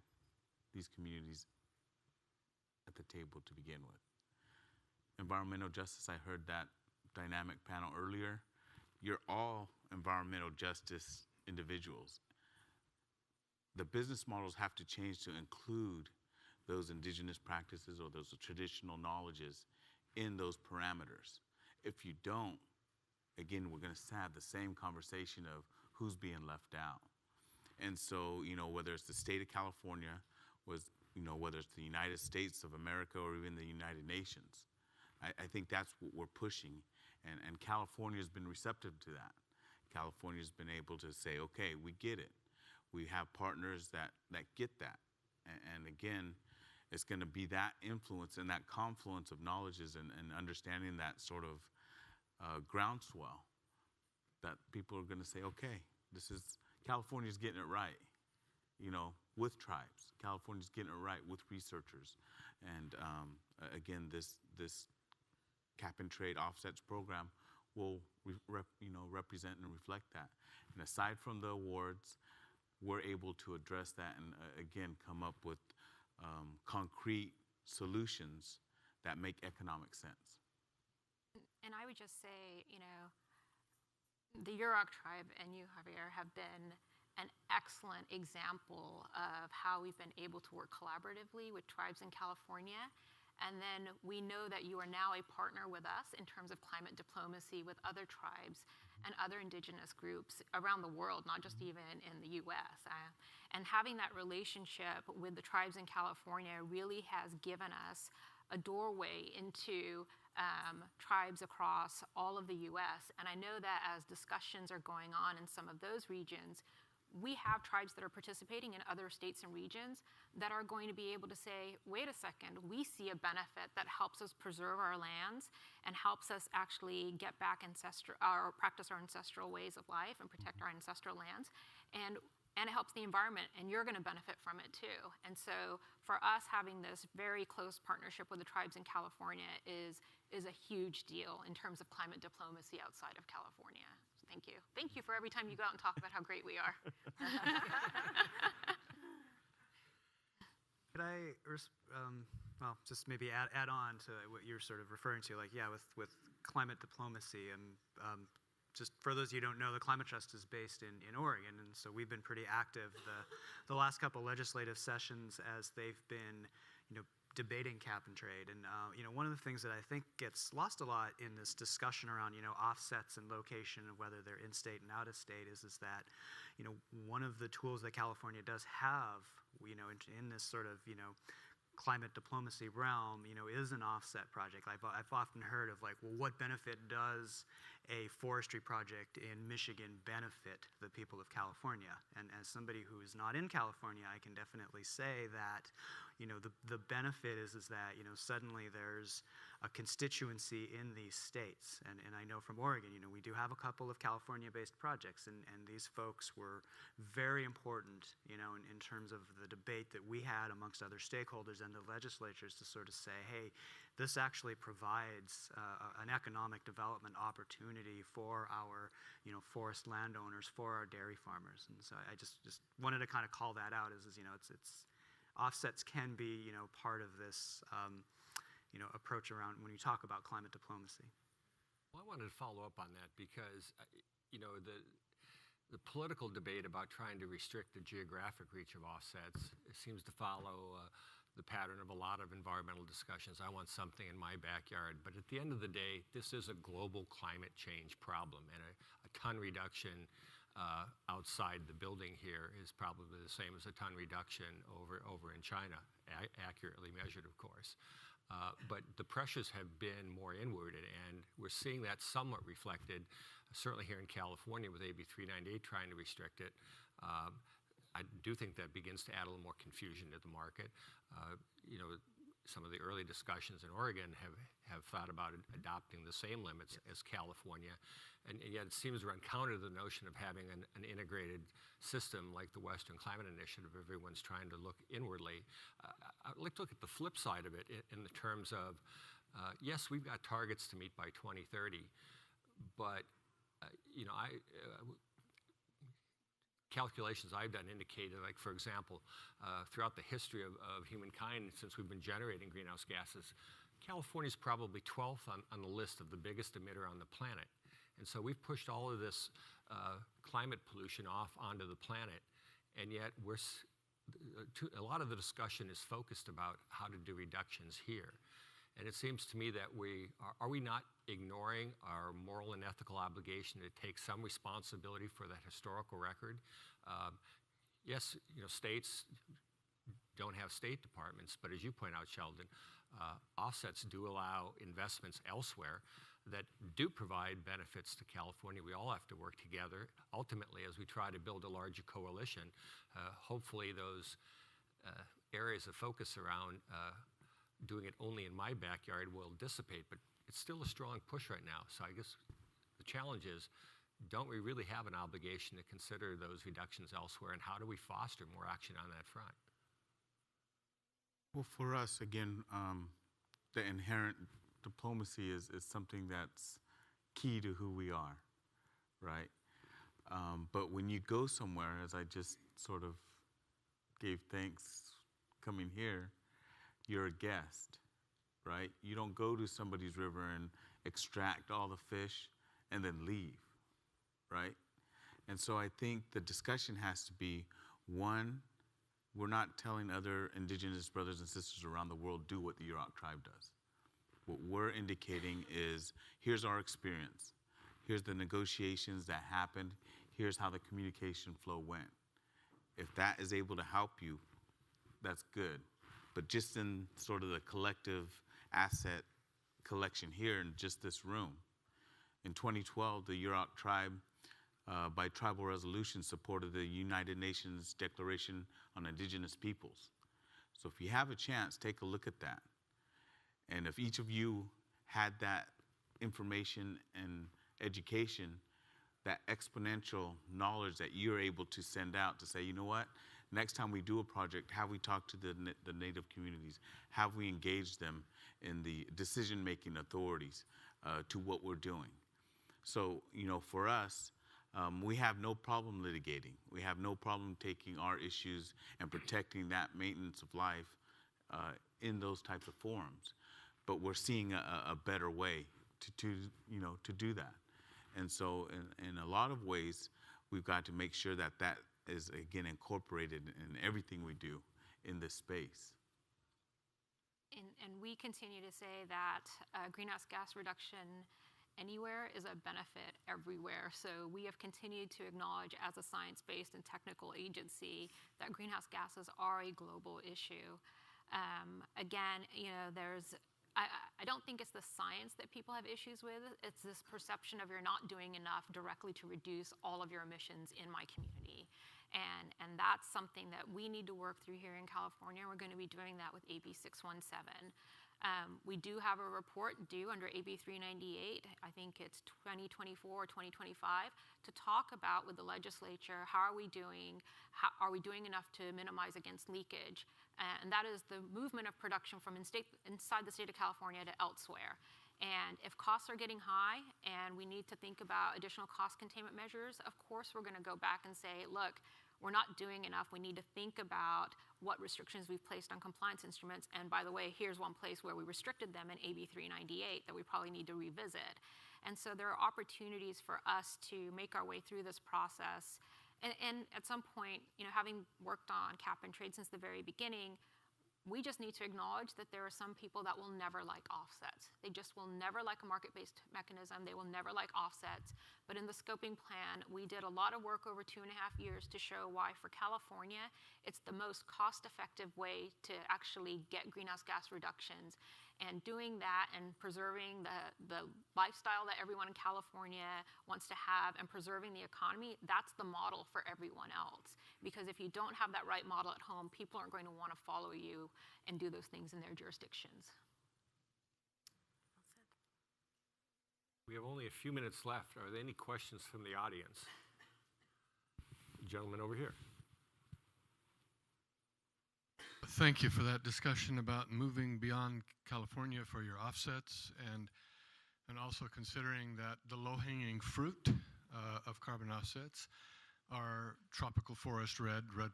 [SPEAKER 4] these communities at the table to begin with. Environmental justice, I heard that dynamic panel earlier. You're all environmental justice individuals. The business models have to change to include those indigenous practices or those traditional knowledges in those parameters. If you don't, again, we're going to have the same conversation of who's being left out. And so, whether it's the state of California, whether it's the United States of America or even the United Nations, I think that's what we're pushing. And California has been receptive to that. California's been able to say, okay, we get it. We have partners that get that. And again, it's going to be that influence and that confluence of knowledges and understanding that sort of groundswell that people are going to say, okay, California's getting it right, with tribes. California's getting it right with researchers. And again, this cap and trade offsets program will represent and reflect that. And aside from the awards, we're able to address that and again come up with concrete solutions that make economic sense.
[SPEAKER 2] And I would just say, the Yurok tribe and you, Javier, have been an excellent example of how we've been able to work collaboratively with tribes in California. And then we know that you are now a partner with us in terms of climate diplomacy with other tribes and other indigenous groups around the world, not just even in the US. And having that relationship with the tribes in California really has given us a doorway into tribes across all of the US. And I know that as discussions are going on in some of those regions, we have tribes that are participating in other states and regions that are going to be able to say, wait a second, we see a benefit that helps us preserve our lands and helps us actually get back or practice our ancestral ways of life and protect our ancestral lands. And it helps the environment, and you're going to benefit from it too. And so for us, having this very close partnership with the tribes in California is a huge deal in terms of climate diplomacy outside of California. Thank you. Thank you for every time you go out and talk about how great we are.
[SPEAKER 3] Could I, just maybe add on to what you're sort of referring to, with climate diplomacy. And just for those of you who don't know, the Climate Trust is based in Oregon, and so we've been pretty active the last couple legislative sessions as they've been, debating cap and trade. And one of the things that I think gets lost a lot in this discussion around offsets and location and whether they're in state and out of state is that one of the tools that California does have in this sort of climate diplomacy realm is an offset project. I've often heard of well, what benefit does a forestry project in Michigan benefit the people of California? And as somebody who is not in California, I can definitely say that the benefit is that suddenly there's a constituency in these states. And I know from Oregon, we do have a couple of California-based projects, and these folks were very important in terms of the debate that we had amongst other stakeholders and the legislatures to sort of say, hey, this actually provides an economic development opportunity for our forest landowners, for our dairy farmers. And so I just wanted to kind of call that out as it's offsets can be part of this approach around when you talk about climate diplomacy.
[SPEAKER 1] Well, I wanted to follow up on that because the political debate about trying to restrict the geographic reach of offsets seems to follow the pattern of a lot of environmental discussions. I want something in my backyard, but at the end of the day, this is a global climate change problem, and a ton reduction outside the building here is probably the same as a ton reduction over in China, accurately measured, of course. But the pressures have been more inward, and we're seeing that somewhat reflected, certainly here in California with AB-398 trying to restrict it. I do think that begins to add a little more confusion to the market. Some of the early discussions in Oregon have thought about adopting the same limits as California, and yet it seems to run counter to the notion of having an integrated system like the Western Climate Initiative. Everyone's trying to look inwardly. I'd like to look at the flip side of it in the terms of, yes, we've got targets to meet by 2030, but calculations I've done indicated, like for example, throughout the history of humankind, since we've been generating greenhouse gases, California's probably 12th on the list of the biggest emitter on the planet. And so we've pushed all of this climate pollution off onto the planet, and yet we're a lot of the discussion is focused about how to do reductions here. And it seems to me that are we not ignoring our moral and ethical obligation to take some responsibility for that historical record? Yes, states don't have state departments, but as you point out, Sheldon, offsets do allow investments elsewhere that do provide benefits to California. We all have to work together. Ultimately, as we try to build a larger coalition, hopefully those areas of focus around doing it only in my backyard will dissipate, but it's still a strong push right now. So I guess the challenge is, don't we really have an obligation to consider those reductions elsewhere, and how do we foster more action on that front?
[SPEAKER 4] Well, for us, again, the inherent diplomacy is something that's key to who we are, right? But when you go somewhere, as I just sort of gave thanks coming here, you're a guest, right? You don't go to somebody's river and extract all the fish and then leave, right? And so I think the discussion has to be, one, we're not telling other indigenous brothers and sisters around the world, do what the Yurok tribe does. What we're indicating is, here's our experience. Here's the negotiations that happened. Here's how the communication flow went. If that is able to help you, that's good. But just in sort of the collective asset collection here in just this room, in 2012, the Yurok tribe, by tribal resolution, supported the United Nations Declaration on Indigenous Peoples. So if you have a chance, take a look at that. And if each of you had that information and education, that exponential knowledge that you're able to send out to say, you know what, next time we do a project, have we talked to the Native communities? Have we engaged them in the decision-making authorities to what we're doing? So, for us, we have no problem litigating. We have no problem taking our issues and protecting that maintenance of life in those types of forums. But we're seeing a better way to do that. And so in a lot of ways, we've got to make sure that that is, again, incorporated in everything we do in this space.
[SPEAKER 2] And we continue to say that greenhouse gas reduction anywhere is a benefit everywhere. So we have continued to acknowledge as a science-based and technical agency that greenhouse gases are a global issue. Again, I don't think it's the science that people have issues with. It's this perception of you're not doing enough directly to reduce all of your emissions in my community. And that's something that we need to work through here in California. We're going to be doing that with AB-617. We do have a report due under AB-398, I think it's 2024 or 2025, to talk about with the legislature, how are we doing? Are we doing enough to minimize against leakage? And that is the movement of production from inside the state of California to elsewhere. And if costs are getting high and we need to think about additional cost containment measures, of course we're going to go back and say, look, we're not doing enough. We need to think about what restrictions we've placed on compliance instruments. And by the way, here's one place where we restricted them in AB-398 that we probably need to revisit. And so there are opportunities for us to make our way through this process. And at some point, having worked on cap and trade since the very beginning, we just need to acknowledge that there are some people that will never like offsets. They just will never like a market-based mechanism. They will never like offsets. But in the scoping plan, we did a lot of work over 2.5 years to show why for California, it's the most cost-effective way to actually get greenhouse gas reductions. And doing that and preserving the lifestyle that everyone in California wants to have and preserving the economy, that's the model for everyone else. Because if you don't have that right model at home, people aren't going to want to follow you and do those things in their jurisdictions.
[SPEAKER 1] We have only a few minutes left. Are there any questions from the audience? Gentleman over here.
[SPEAKER 6] Thank you for that discussion about moving beyond California for your offsets and also considering that the low-hanging fruit of carbon offsets are tropical forest red, red++.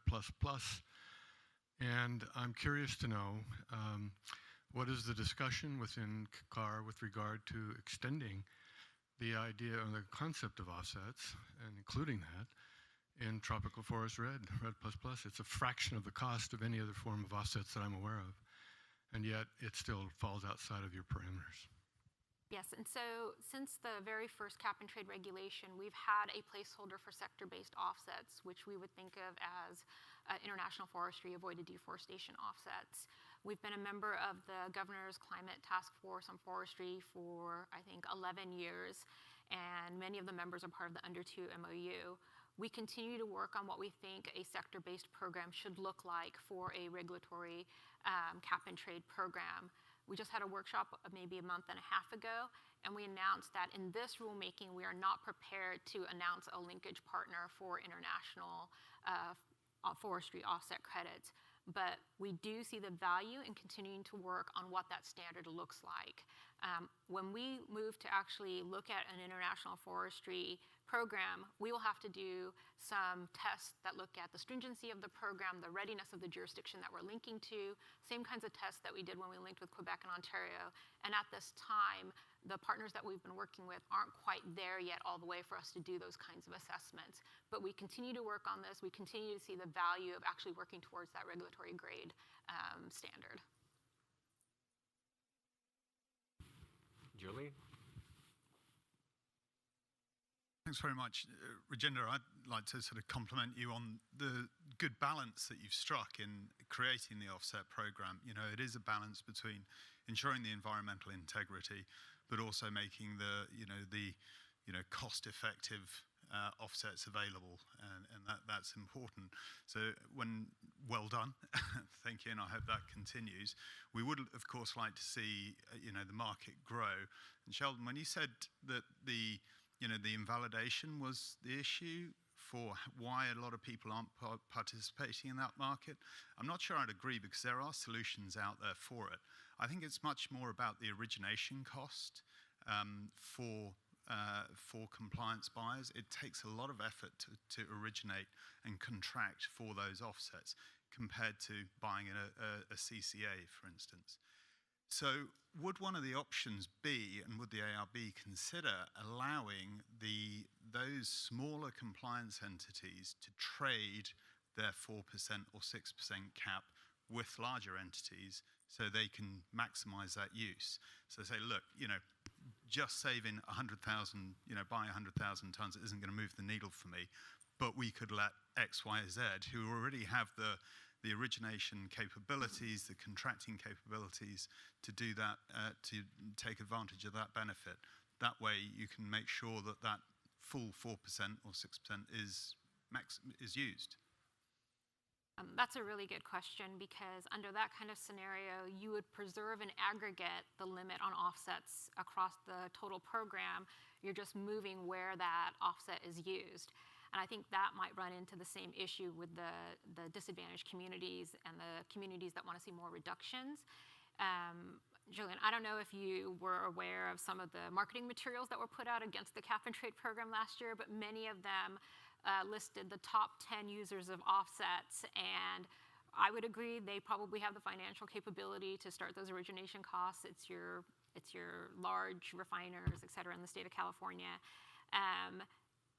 [SPEAKER 6] And I'm curious to know what is the discussion within CAR with regard to extending the idea or the concept of offsets and including that in tropical forest red, red++. It's a fraction of the cost of any other form of offsets that I'm aware of, and yet it still falls outside of your parameters.
[SPEAKER 2] Yes, and so since the very first cap and trade regulation, we've had a placeholder for sector-based offsets, which we would think of as international forestry avoided deforestation offsets. We've been a member of the Governor's Climate Task Force on Forestry for, I think, 11 years, and many of the members are part of the Under 2 MOU. We continue to work on what we think a sector-based program should look like for a regulatory cap and trade program. We just had a workshop maybe a month and a half ago, and we announced that in this rulemaking, we are not prepared to announce a linkage partner for international forestry offset credits. But we do see the value in continuing to work on what that standard looks like. When we move to actually look at an international forestry program, we will have to do some tests that look at the stringency of the program, the readiness of the jurisdiction that we're linking to, same kinds of tests that we did when we linked with Quebec and Ontario. And at this time, the partners that we've been working with aren't quite there yet all the way for us to do those kinds of assessments. But we continue to work on this. We continue to see the value of actually working towards that regulatory grade standard.
[SPEAKER 1] Julie?
[SPEAKER 7] Thanks very much. Rajinder, I'd like to sort of compliment you on the good balance that you've struck in creating the offset program. You know, it is a balance between ensuring the environmental integrity, but also making the cost-effective offsets available, and that's important. So well done, thank you, and I hope that continues. We would, of course, like to see the market grow. And Sheldon, when you said that the invalidation was the issue for why a lot of people aren't participating in that market, I'm not sure I'd agree, because there are solutions out there for it. I think it's much more about the origination cost for compliance buyers. It takes a lot of effort to originate and contract for those offsets compared to buying a CCA, for instance. So would one of the options be, and would the ARB consider allowing those smaller compliance entities to trade their 4% or 6% cap with larger entities so they can maximize that use? So say, look, just saving 100,000, buying 100,000 tons isn't going to move the needle for me, but we could let X, Y, Z, who already have the origination capabilities, the contracting capabilities to do that, to take advantage of that benefit. That way you can make sure that that full 4% or 6% is used.
[SPEAKER 2] That's a really good question, because under that kind of scenario, you would preserve in aggregate the limit on offsets across the total program. You're just moving where that offset is used. And I think that might run into the same issue with the disadvantaged communities and the communities that want to see more reductions. Julian, I don't know if you were aware of some of the marketing materials that were put out against the cap and trade program last year, but many of them listed the top 10 users of offsets, and I would agree they probably have the financial capability to start those origination costs. It's your large refiners, et cetera, in the state of California.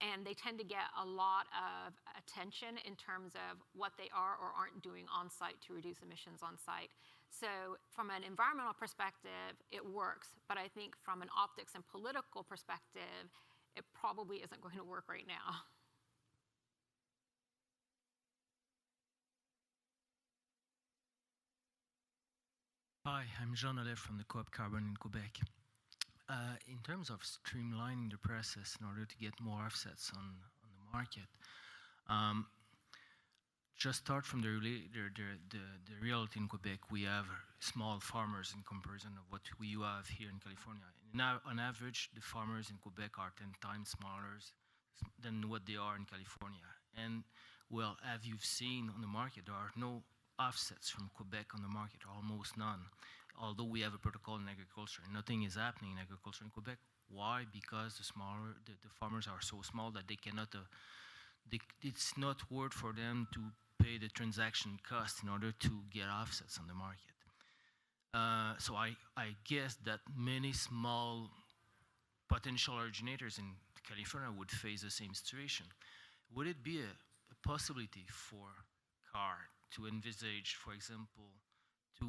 [SPEAKER 2] And they tend to get a lot of attention in terms of what they are or aren't doing on site to reduce emissions on site. So from an environmental perspective, it works, but I think from an optics and political perspective, it probably isn't going to work right now.
[SPEAKER 8] Hi, I'm Jean Ollet from the Co-op Carbon in Quebec. In terms of streamlining the process in order to get more offsets on the market, just start from the reality in Quebec. We have small farmers in comparison of what we have here in California. Now, on average, the farmers in Quebec are 10 times smaller than what they are in California. And well, as you've seen on the market, there are no offsets from Quebec on the market, almost none. Although we have a protocol in agriculture, nothing is happening in agriculture in Quebec. Why? Because the farmers are so small that they cannot, it's not worth for them to pay the transaction cost in order to get offsets on the market. So I guess that many small potential originators in California would face the same situation. would it be a possibility for CAR to envisage, for example, to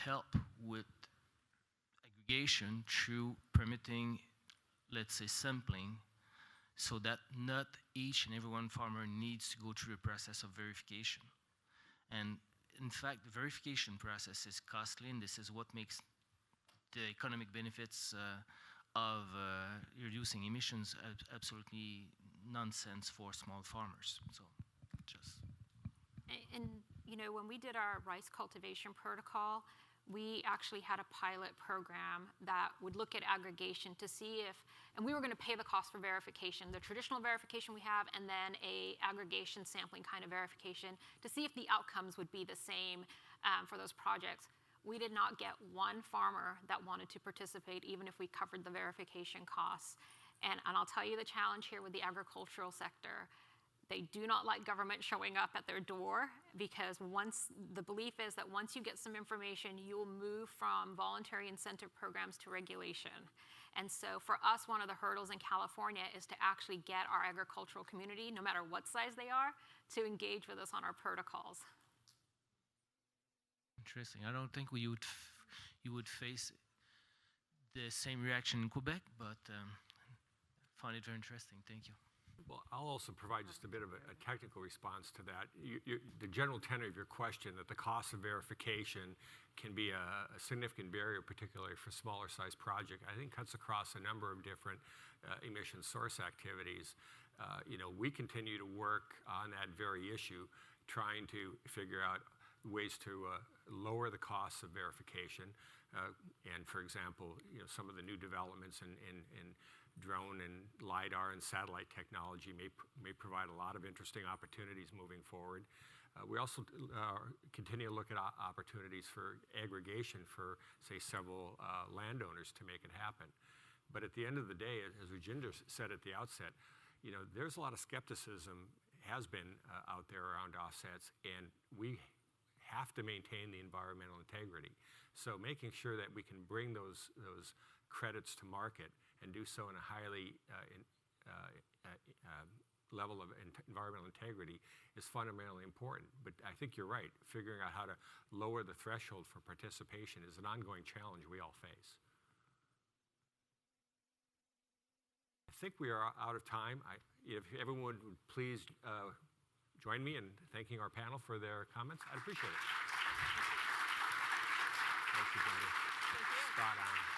[SPEAKER 8] help with aggregation through permitting, let's say, sampling, so that not each and every one farmer needs to go through a process of verification? And in fact, the verification process is costly, and this is what makes the economic benefits of reducing emissions absolutely nonsense for small farmers. So, just.
[SPEAKER 2] And you know, when we did our rice cultivation protocol, we actually had a pilot program that would look at aggregation to see if, and we were going to pay the cost for verification, the traditional verification we have, and then a aggregation sampling kind of verification to see if the outcomes would be the same for those projects. We did not get one farmer that wanted to participate, even if we covered the verification costs. And I'll tell you the challenge here with the agricultural sector. They do not like government showing up at their door, because the belief is that once you get some information, you will move from voluntary incentive programs to regulation. And so for us, one of the hurdles in California is to actually get our agricultural community, no matter what size they are, to engage with us on our protocols.
[SPEAKER 8] Interesting. I don't think you would face the same reaction in Quebec, but found it very interesting. Thank you.
[SPEAKER 1] Well, I'll also provide just a bit of a technical response to that. The general tenor of your question, that the cost of verification can be a significant barrier, particularly for smaller size project, I think cuts across a number of different emission source activities. You know, we continue to work on that very issue, trying to figure out ways to lower the costs of verification. And for example, you know, some of the new developments in drone and LiDAR and satellite technology may provide a lot of interesting opportunities moving forward. We also continue to look at opportunities for aggregation for, say, several landowners to make it happen. But at the end of the day, as Rajinder said at the outset, you know, there's a lot of skepticism has been out there around offsets, and we have to maintain the environmental integrity. So making sure that we can bring those credits to market and do so in a highly level of environmental integrity is fundamentally important. But I think you're right. Figuring out how to lower the threshold for participation is an ongoing challenge we all face. I think we are out of time. If everyone would please join me in thanking our panel for their comments, I'd appreciate it. Thank you, Brenda. Spot on.